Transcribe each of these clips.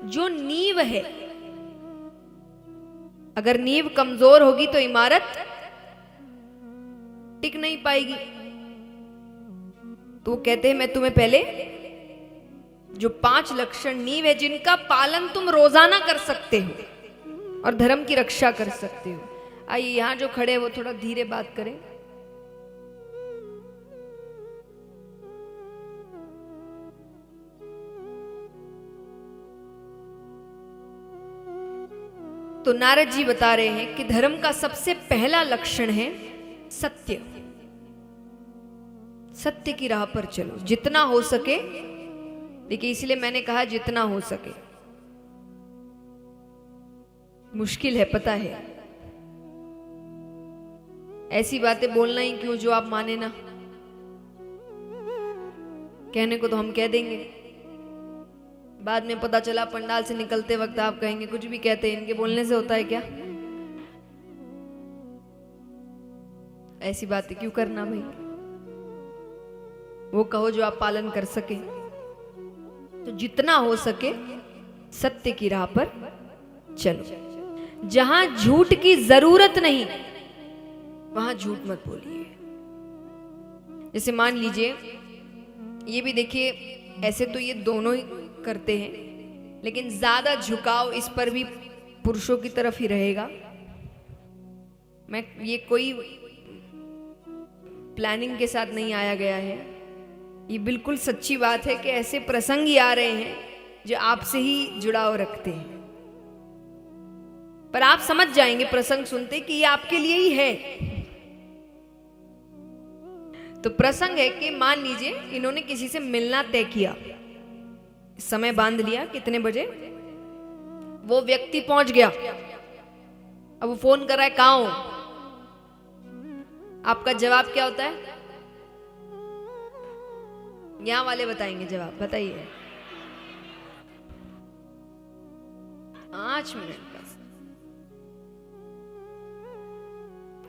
जो नींव है, अगर नींव कमजोर होगी तो इमारत टिक नहीं पाएगी। तो वो कहते हैं मैं तुम्हें पहले जो 5 लक्षण नींव है जिनका पालन तुम रोजाना कर सकते हो और धर्म की रक्षा कर सकते हो। आइए यहां जो खड़े हैं वो थोड़ा धीरे बात करें। तो नारद जी बता रहे हैं कि धर्म का सबसे पहला लक्षण है सत्य। सत्य की राह पर चलो जितना हो सके। देखिए इसलिए मैंने कहा जितना हो सके। मुश्किल है पता है, ऐसी बातें बोलना ही क्यों जो आप माने ना। कहने को तो हम कह देंगे, बाद में पता चला पंडाल से निकलते वक्त आप कहेंगे कुछ भी कहते हैं, इनके बोलने से होता है क्या। ऐसी बातें क्यों करना भाई। वो कहो जो आप पालन कर सके। तो जितना हो सके सत्य की राह पर चलो। जहां झूठ की जरूरत नहीं वहां झूठ मत बोलिए। जैसे मान लीजिए, ये भी देखिए, ऐसे तो ये दोनों ही करते हैं, लेकिन ज्यादा झुकाव इस पर भी पुरुषों की तरफ ही रहेगा। मैं ये कोई प्लानिंग के साथ नहीं आया गया है, ये बिल्कुल सच्ची बात है कि ऐसे प्रसंग ही आ रहे हैं जो आपसे ही जुड़ाव रखते हैं। पर आप समझ जाएंगे प्रसंग सुनते कि ये आपके लिए ही है। तो प्रसंग है कि मान लीजिए इन्होंने किसी से मिलना तय किया, समय बांध लिया कितने बजे, वो व्यक्ति पहुंच गया। अब वो फोन कर रहा है कहां हो। आपका जवाब क्या होता है? यहां वाले बताएंगे जवाब, बताइए। 5 मिनट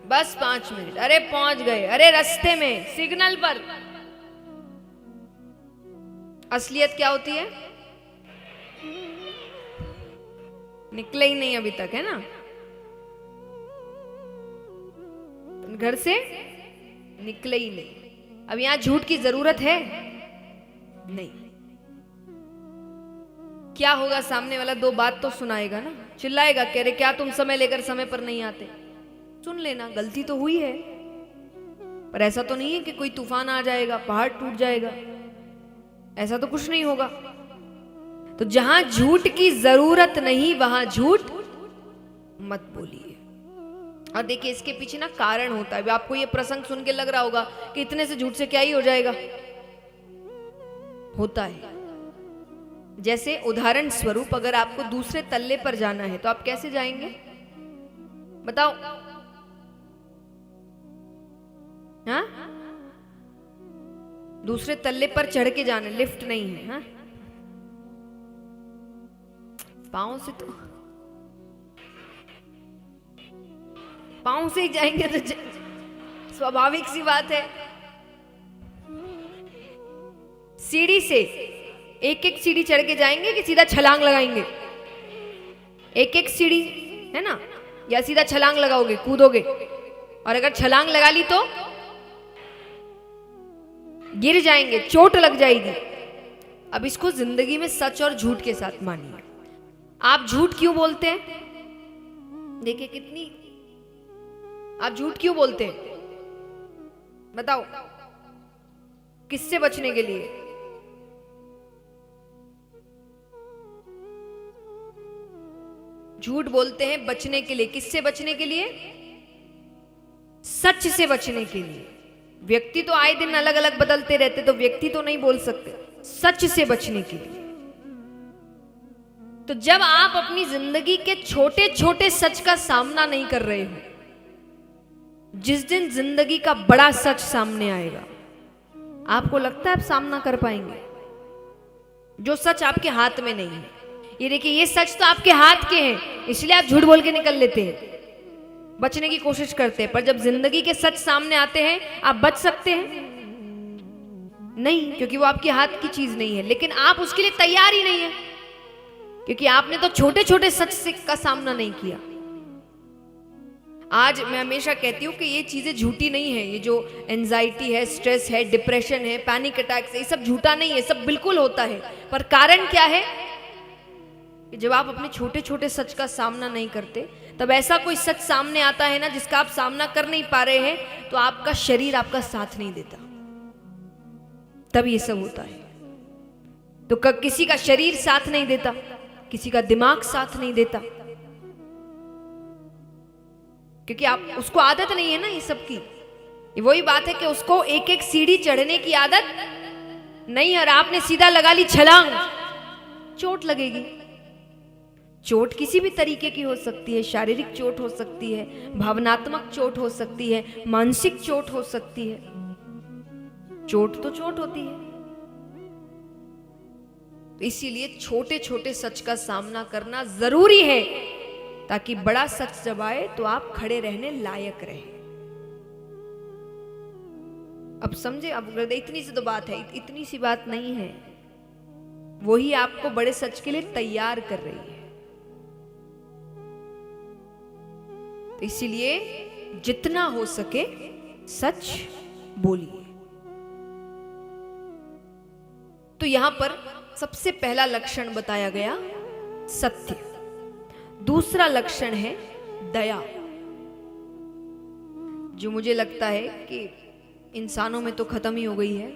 बस 5 मिनट। अरे पहुंच गए, अरे रास्ते में सिग्नल पर। असलियत क्या होती है? निकले ही नहीं अभी तक, है ना। घर से निकले ही नहीं। अब यहां झूठ की जरूरत है नहीं। क्या होगा, सामने वाला 2 बात तो सुनाएगा ना, चिल्लाएगा, कह रहे क्या तुम समय लेकर समय पर नहीं आते। सुन लेना, गलती तो हुई है, पर ऐसा तो नहीं है कि कोई तूफान आ जाएगा, पहाड़ टूट जाएगा, ऐसा तो कुछ नहीं होगा। तो जहां झूठ की जरूरत नहीं वहां झूठ मत बोलिए। और देखिए इसके पीछे ना कारण होता है। आपको ये प्रसंग सुन के लग रहा होगा कि इतने से झूठ से क्या ही हो जाएगा, होता है। जैसे उदाहरण स्वरूप अगर आपको दूसरे तल्ले पर जाना है तो आप कैसे जाएंगे बताओ? हाँ, दूसरे तल्ले पर चढ़ के जाना, लिफ्ट नहीं है। हाँ, पांव से, तो पांव से ही जाएंगे तो स्वाभाविक सी बात है। सीढ़ी से एक एक सीढ़ी चढ़ के जाएंगे कि सीधा छलांग लगाएंगे? एक एक सीढ़ी है ना, या सीधा छलांग लगाओगे, कूदोगे? और अगर छलांग लगा ली तो गिर जाएंगे, चोट लग जाएगी। अब इसको जिंदगी में सच और झूठ के साथ मानिए। आप झूठ क्यों बोलते हैं? देखिए कितनी, आप झूठ क्यों बोलते हैं बताओ? किससे बचने के लिए? झूठ बोलते हैं बचने के लिए। किससे बचने के लिए? सच से बचने के लिए। व्यक्ति तो आए दिन अलग अलग बदलते रहते, तो व्यक्ति तो नहीं बोल सकते। सच से बचने के लिए। तो जब आप अपनी जिंदगी के छोटे छोटे सच का सामना नहीं कर रहे हो, जिस दिन जिंदगी का बड़ा सच सामने आएगा, आपको लगता है आप सामना कर पाएंगे? जो सच आपके हाथ में नहीं है। ये देखिए, ये सच तो आपके हाथ के हैं, इसलिए आप झूठ बोल के निकल लेते हैं, बचने की कोशिश करते हैं। पर जब जिंदगी के सच सामने आते हैं, आप बच सकते हैं? नहीं, क्योंकि वो आपके हाथ की चीज नहीं है। लेकिन आप उसके लिए तैयार ही नहीं है क्योंकि आपने तो छोटे छोटे सच से का सामना नहीं किया। आज मैं हमेशा कहती हूँ कि ये चीजें झूठी नहीं है, ये जो एंजाइटी है, स्ट्रेस है, डिप्रेशन है, पैनिक अटैक्स है, ये सब झूठा नहीं है, सब बिल्कुल होता है। पर कारण क्या है कि जब आप अपने छोटे छोटे सच का सामना नहीं करते, तब ऐसा कोई सच सामने आता है ना जिसका आप सामना कर नहीं पा रहे हैं, तो आपका शरीर आपका साथ नहीं देता, तब ये सब होता है। तो किसी का शरीर साथ नहीं देता, किसी का दिमाग साथ नहीं देता, क्योंकि आप उसको आदत नहीं है ना ये सब की। ये वही बात है कि उसको एक एक सीढ़ी चढ़ने की आदत नहीं है, और आपने सीधा लगा ली छलांग, चोट लगेगी। चोट किसी भी तरीके की हो सकती है, शारीरिक चोट हो सकती है, भावनात्मक चोट हो सकती है, मानसिक चोट हो सकती है। चोट तो चोट होती है। इसीलिए छोटे छोटे सच का सामना करना जरूरी है, ताकि बड़ा सच जब आए तो आप खड़े रहने लायक रहे। अब समझे? अब इतनी सी तो बात है, इतनी सी बात नहीं है, वही आपको बड़े सच के लिए तैयार कर रही है। तो इसीलिए जितना हो सके सच बोलिए। तो यहां पर सबसे पहला लक्षण बताया गया सत्य, दूसरा लक्षण है दया, जो मुझे लगता है कि इंसानों में तो खत्म ही हो गई है।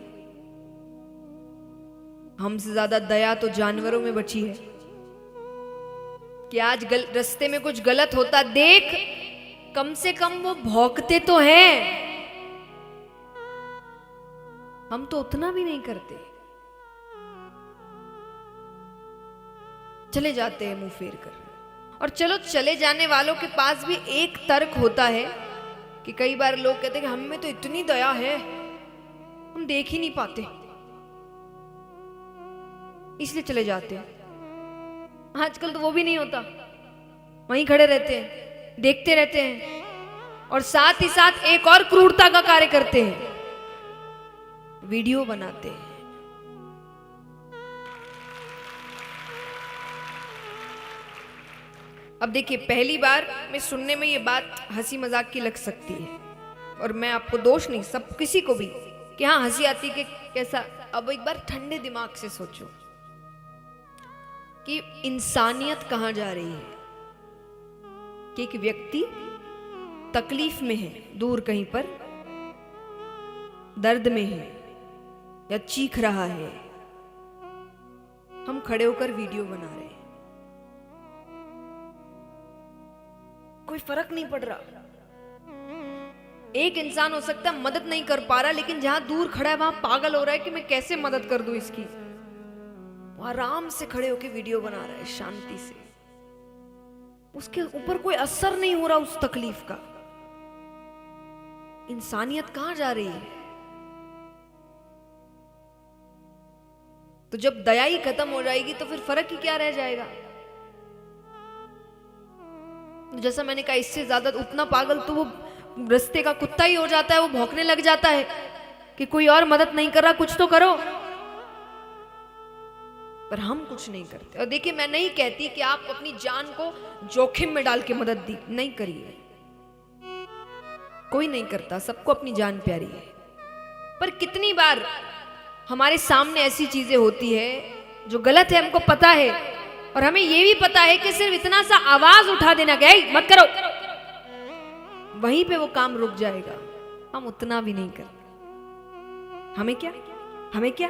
हमसे ज्यादा दया तो जानवरों में बची है कि आज रास्ते में कुछ गलत होता देख, कम से कम वो भौंकते तो हैं। हम तो उतना भी नहीं करते, चले जाते हैं मुंह फेर कर। और चलो, चले जाने वालों के पास भी एक तर्क होता है कि कई बार लोग कहते हैं कि हम में तो इतनी दया है, हम देख ही नहीं पाते, इसलिए चले जाते हैं। आजकल तो वो भी नहीं होता, वहीं खड़े रहते हैं, देखते रहते हैं, और साथ ही साथ एक और क्रूरता का कार्य करते हैं, वीडियो बनाते हैं। अब देखिए, पहली बार में सुनने में ये बात हंसी मजाक की लग सकती है, और मैं आपको दोष नहीं, सब किसी को भी, कि हाँ हंसी आती कि कैसा। अब एक बार ठंडे दिमाग से सोचो कि इंसानियत कहां जा रही है, कि एक व्यक्ति तकलीफ में है, दूर कहीं पर दर्द में है या चीख रहा है, हम खड़े होकर वीडियो बना रहे हैं, कोई फर्क नहीं पड़ रहा। एक इंसान हो सकता है मदद नहीं कर पा रहा, लेकिन जहां दूर खड़ा है वहां पागल हो रहा है कि मैं कैसे मदद कर दूं इसकी, वो आराम से खड़े होकर वीडियो बना रहा है शांति से, उसके ऊपर कोई असर नहीं हो रहा उस तकलीफ का। इंसानियत कहां जा रही है? तो जब दया ही खत्म हो जाएगी तो फिर फर्क ही क्या रह जाएगा? जैसा मैंने कहा, इससे ज्यादा उतना पागल तो वो रास्ते का कुत्ता ही हो जाता है, वो भौंकने लग जाता है कि कोई और मदद नहीं कर रहा, कुछ तो करो। पर हम कुछ नहीं करते। और देखिए, मैं नहीं कहती कि आप अपनी जान को जोखिम में डाल के मदद दी नहीं करिए, कोई नहीं करता, सबको अपनी जान प्यारी है। पर कितनी बार हमारे सामने ऐसी चीजें होती है जो गलत है, हमको पता है, और हमें यह भी पता है कि सिर्फ इतना सा आवाज उठा देना कि मत करो, वहीं पे वो काम रुक जाएगा, हम उतना भी नहीं करते। हमें क्या, हमें क्या।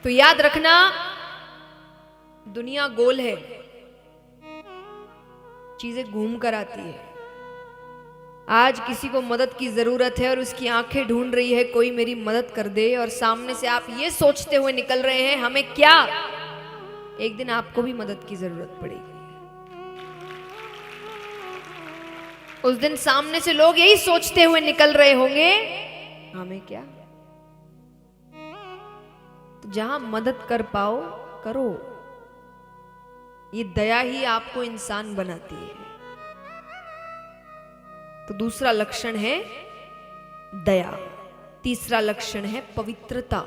तो याद रखना, दुनिया गोल है, चीजें घूम कर आती है। आज किसी को मदद की जरूरत है और उसकी आंखें ढूंढ रही है कोई मेरी मदद कर दे, और सामने से आप ये सोचते हुए निकल रहे हैं हमें क्या, एक दिन आपको भी मदद की जरूरत पड़ेगी। उस दिन सामने से लोग यही सोचते हुए निकल रहे होंगे हमें क्या। तो जहां मदद कर पाओ करो, ये दया ही आपको इंसान बनाती है। तो दूसरा लक्षण है दया, तीसरा लक्षण है पवित्रता।